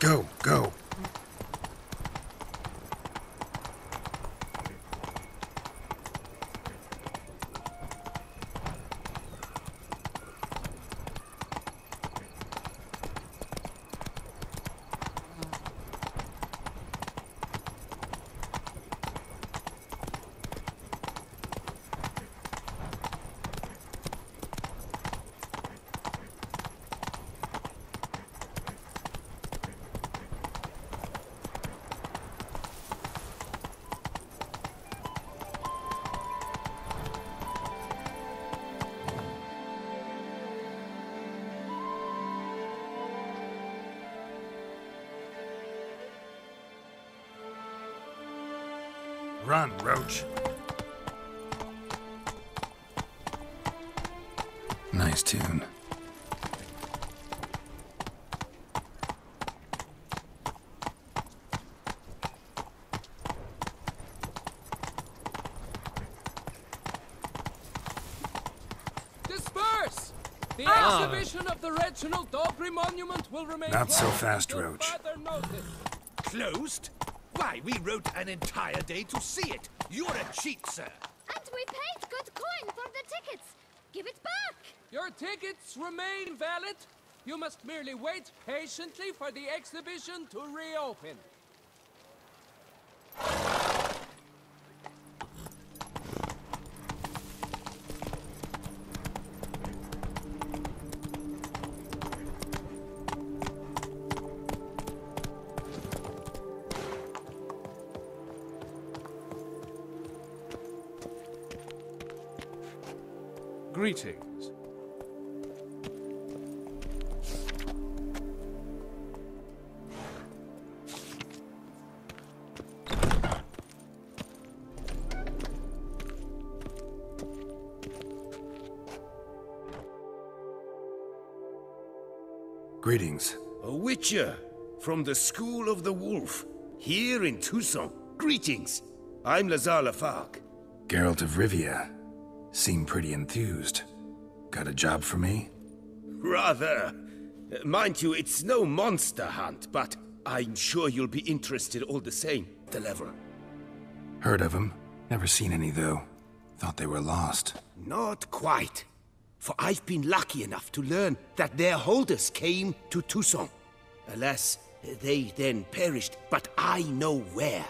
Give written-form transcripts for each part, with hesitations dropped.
Go, go. Run, Roach. Nice tune. Disperse! The exhibition of the Reginald Daubrey Monument will remain Not so closed fast, until Roach. further notice. Closed? Why, we wrote an entire day to see it. You're a cheat, sir. And we paid good coin for the tickets. Give it back. Your tickets remain valid. You must merely wait patiently for the exhibition to reopen. Greetings. Greetings. A witcher from the School of the Wolf, here in Tucson. Greetings. I'm Lazar Lafargue. Geralt of Rivia. Seem pretty enthused. Got a job for me? Rather. Mind you, it's no monster hunt, but I'm sure you'll be interested all the same. The level. Heard of them. Never seen any, though. Thought they were lost. Not quite. For I've been lucky enough to learn that their holders came to Tucson. Alas, they then perished, but I know where.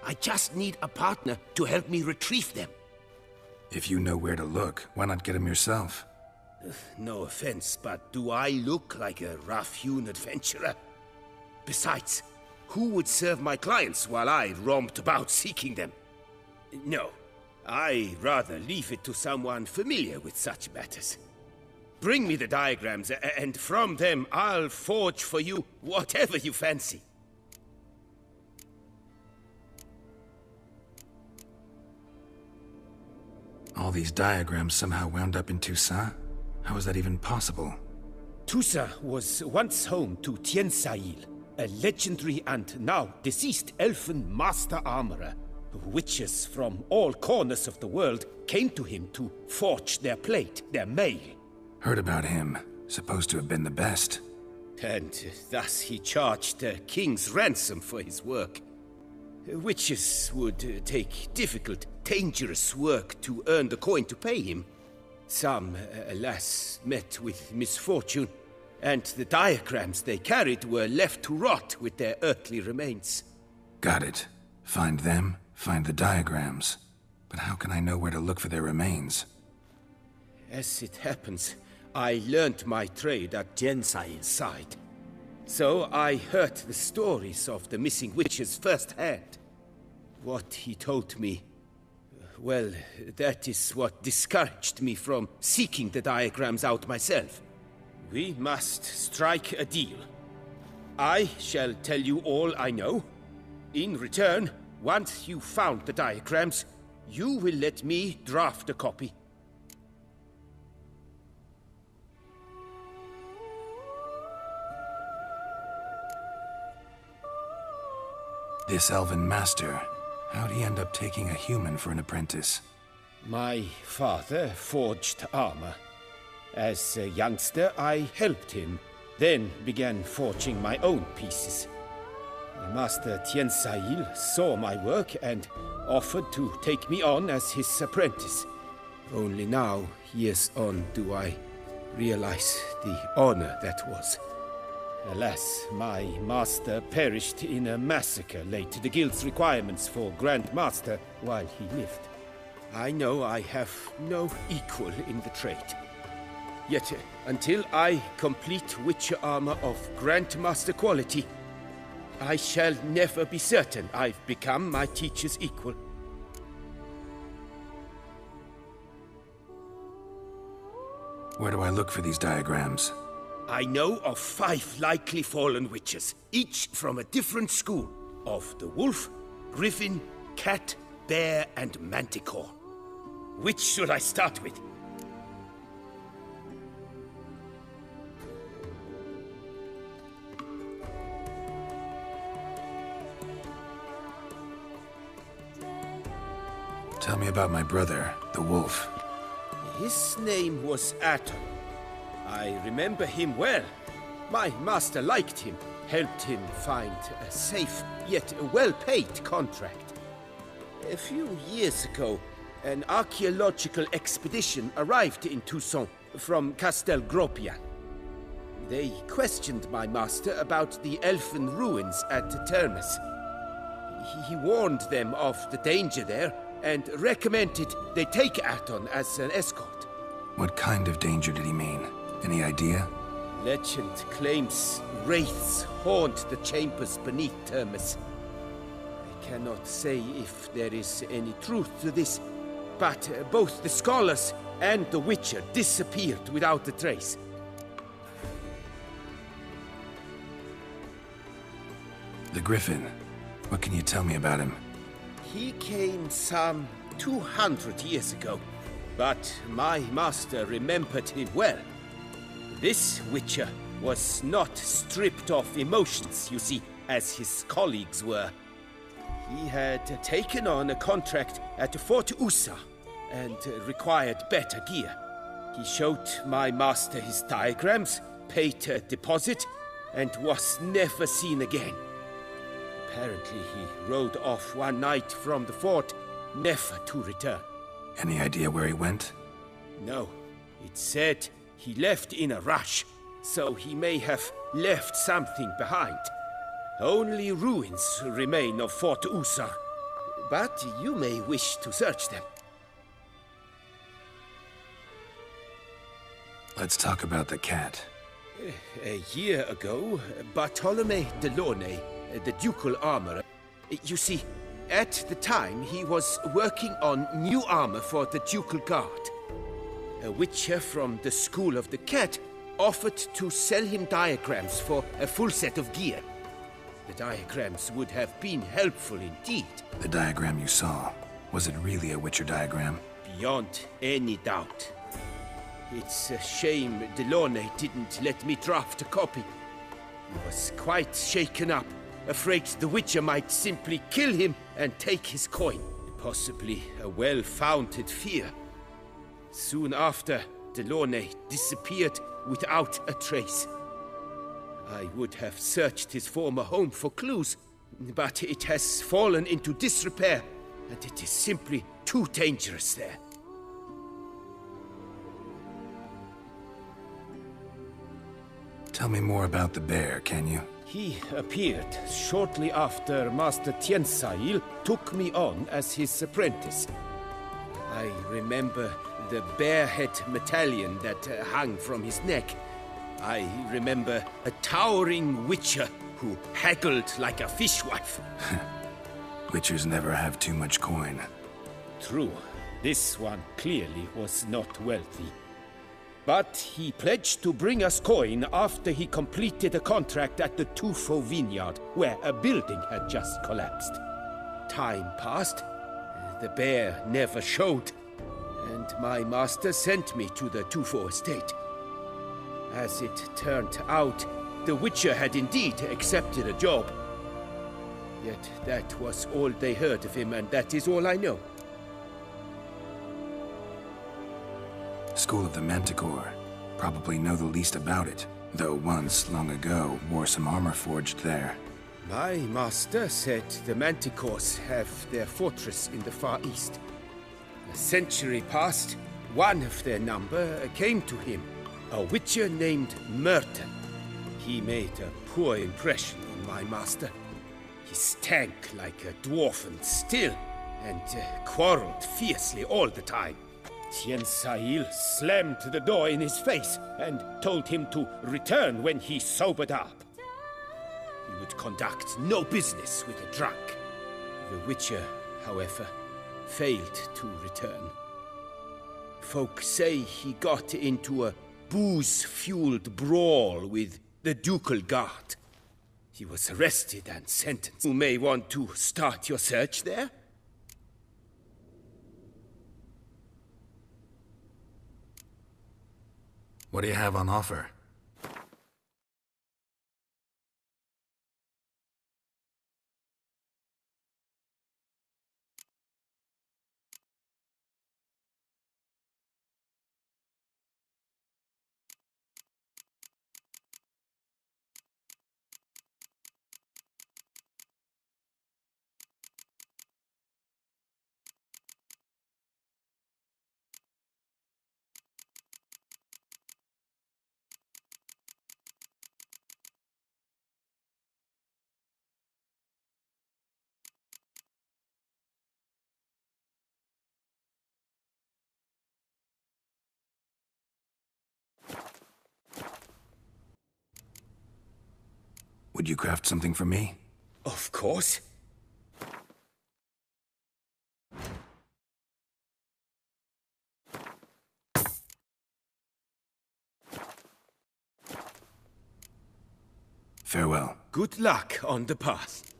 I just need a partner to help me retrieve them. If you know where to look, why not get them yourself? No offense, but do I look like a rough-hewn adventurer? Besides, who would serve my clients while I romped about seeking them? No, I'd rather leave it to someone familiar with such matters. Bring me the diagrams, and from them I'll forge for you whatever you fancy. All these diagrams somehow wound up in Toussaint? How is that even possible? Toussaint was once home to Tiensail, a legendary and now deceased elfin master armorer. Witches from all corners of the world came to him to forge their plate, their mail. Heard about him. Supposed to have been the best. And thus he charged a king's ransom for his work. Witches would take difficult, dangerous work to earn the coin to pay him. Some, alas, met with misfortune, and the diagrams they carried were left to rot with their earthly remains. Got it. Find them, find the diagrams. But how can I know where to look for their remains? As it happens, I learned my trade at Tiensail's side. So I heard the stories of the missing witches firsthand. What he told me, well, that is what discouraged me from seeking the diagrams out myself. We must strike a deal. I shall tell you all I know. In return, once you've found the diagrams, you will let me draft a copy. This elven master, how'd he end up taking a human for an apprentice? My father forged armor. As a youngster, I helped him. then began forging my own pieces. Master Tiansail saw my work and offered to take me on as his apprentice. Only now, years on, do I realize the honor that was. Alas, my master perished in a massacre laid to the guild's requirements for Grand Master while he lived. I know I have no equal in the trade. Yet, until I complete Witcher armor of Grandmaster quality, I shall never be certain I've become my teacher's equal. Where do I look for these diagrams? I know of 5 likely fallen witches, each from a different school, of the wolf, griffin, cat, bear, and manticore. Which should I start with? Tell me about my brother, the wolf. His name was Aton. I remember him well. My master liked him, helped him find a safe, yet well-paid contract. A few years ago, an archaeological expedition arrived in Toussaint from Castel Gropian. They questioned my master about the elfin ruins at Termes. He warned them of the danger there and recommended they take Aton as an escort. What kind of danger did he mean? Any idea? Legend claims wraiths haunt the chambers beneath Termes. I cannot say if there is any truth to this, but both the scholars and the Witcher disappeared without a trace. The Griffin. What can you tell me about him? He came some 200 years ago, but my master remembered him well. This Witcher was not stripped of emotions, you see, as his colleagues were. He had taken on a contract at Fort Usa and required better gear. He showed my master his diagrams, paid a deposit, and was never seen again. Apparently, he rode off one night from the fort, never to return. Any idea where he went? No. It said he left in a rush, so he may have left something behind. Only ruins remain of Fort Usar, but you may wish to search them. Let's talk about the cat. A year ago, Bartolome de Launay, the ducal armorer, you see, at the time he was working on new armor for the ducal guard. A witcher from the School of the Cat offered to sell him diagrams for a full set of gear. The diagrams would have been helpful indeed. The diagram you saw, was it really a Witcher diagram? Beyond any doubt. It's a shame Delaunay didn't let me draft a copy. He was quite shaken up, afraid the Witcher might simply kill him and take his coin. Possibly a well-founded fear. Soon after, Delaunay disappeared without a trace. I would have searched his former home for clues, but it has fallen into disrepair, and it is simply too dangerous there. Tell me more about the bear, can you? He appeared shortly after Master Tiansail took me on as his apprentice. I remember the bear-head medallion that hung from his neck. I remember a towering witcher who haggled like a fishwife. Witchers never have too much coin. True, this one clearly was not wealthy. But he pledged to bring us coin after he completed a contract at the Tufo vineyard, where a building had just collapsed. Time passed, the bear never showed, and my master sent me to the Tufo estate. As it turned out, the Witcher had indeed accepted a job. Yet that was all they heard of him, and that is all I know. School of the Manticore. Probably know the least about it. Though once, long ago, wore some armor forged there. My master said the Manticores have their fortress in the Far East. A century past, one of their number came to him, a witcher named Merton. He made a poor impression on my master. He stank like a dwarfen still, and quarreled fiercely all the time. Tien Sahil slammed the door in his face and told him to return when he sobered up. He would conduct no business with a drunk. The Witcher, however, failed to return. Folk say he got into a booze-fueled brawl with the Ducal Guard. He was arrested and sentenced. You may want to start your search there? What do you have on offer? Would you craft something for me? Of course. Farewell. Good luck on the path.